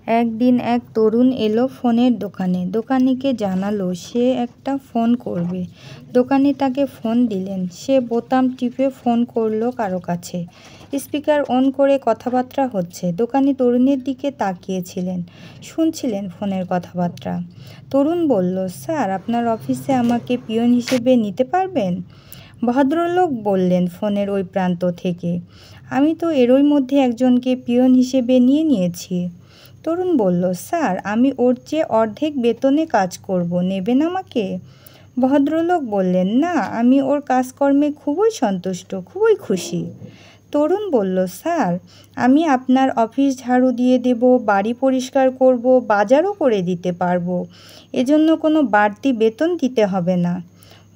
একদিন এক তরুণ এলো ফোনের দোকানে। দোকানিকে জানালো সে একটা ফোন করবে। দোকানি তাকে ফোন দিলেন। সে বোতাম টিপে ফোন করলো কারো কাছে। স্পিকার অন করে কথাবার্তা হচ্ছে। দোকানি তরুণের দিকে তাকিয়েছিলেন, শুনছিলেন ফোনের কথাবার্তা। তরুণ বলল, স্যার, আপনার অফিসে আমাকে পিয়ন হিসেবে নিতে পারবেন? ভদ্রলোক বললেন ফোনের ওই প্রান্ত থেকে, আমি তো এরই মধ্যে একজনকে পিয়ন হিসেবে নিয়েছি। তরুণ বলল, স্যার, আমি ওর চেয়ে অর্ধেক বেতনে কাজ করব, নেবেন আমাকে? ভদ্রলোক বললেন, না, আমি ওর কাজকর্মে খুবই সন্তুষ্ট, খুবই খুশি। তরুণ বলল, স্যার, আমি আপনার অফিস ঝাড়ু দিয়ে দেব, বাড়ি পরিষ্কার করব, বাজারও করে দিতে পারবো। এজন্য কোনো বাড়তি বেতন দিতে হবে না।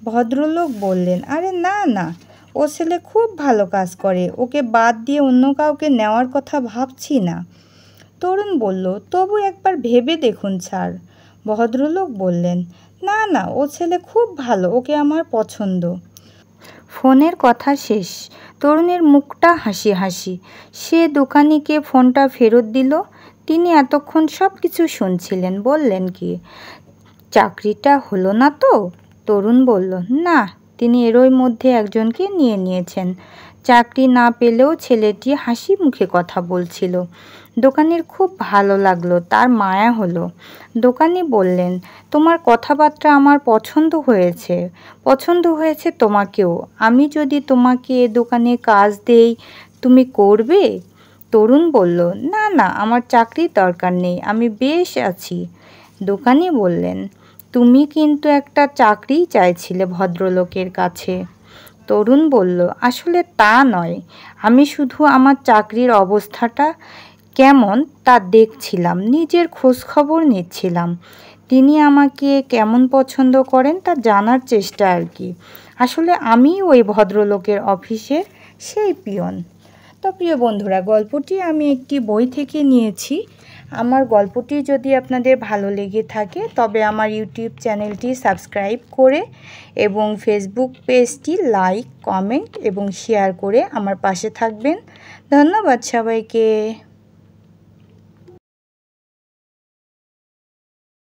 ভদ্রলোক বললেন, আরে না না, ও ছেলে খুব ভালো কাজ করে, ওকে বাদ দিয়ে অন্য কাউকে নেওয়ার কথা ভাবছি না। তরুণ বলল, তবু একবার ভেবে দেখুন স্যার। ভদ্রলোক বললেন, না না, ও ছেলে খুব ভালো, ওকে আমার পছন্দ। ফোনের কথা শেষ। তরুণের মুখটা হাসি হাসি। সে দোকানিকে ফোনটা ফেরত দিল। তিনি এতক্ষণ সব কিছু শুনছিলেন। বললেন, কি, চাকরিটা হলো না তো? তরুণ বলল, না, তিনি এরই মধ্যে একজনকে নিয়েছেন। চাকরি না পেলেও ছেলেটি হাসি মুখে কথা বলছিল। দোকানির খুব ভালো লাগলো, তার মায়া হলো। দোকানি বললেন, তোমার কথাবার্তা আমার পছন্দ হয়েছে তোমাকেও। আমি যদি তোমাকে এ দোকানে কাজ দেই, তুমি করবে? তরুণ বলল, না না, আমার চাকরির দরকার নেই, আমি বেশ আছি। দোকানি বললেন, তুমি কিন্তু একটা চাকরিই চাইছিলে ভদ্রলোকের কাছে। তরুণ বলল, আসলে তা নয়, আমি শুধু আমার চাকরির অবস্থাটা কেমন তা দেখছিলাম, নিজের খোঁজখবর নিচ্ছিলাম। তিনি আমাকে কেমন পছন্দ করেন তা জানার চেষ্টা আর কি। আসলে আমি ওই ভদ্রলোকের অফিসের সেই পিয়ন। তো প্রিয় বন্ধুরা, গল্পটি আমি একটি বই থেকে নিয়েছি। আমার গল্পটি যদি আপনাদের ভালো লেগে থাকে তবে আমার ইউটিউব চ্যানেলটি সাবস্ক্রাইব করে এবং ফেসবুক পেজটি লাইক, কমেন্ট এবং শেয়ার করে আমার পাশে থাকবেন। ধন্যবাদ সবাইকে।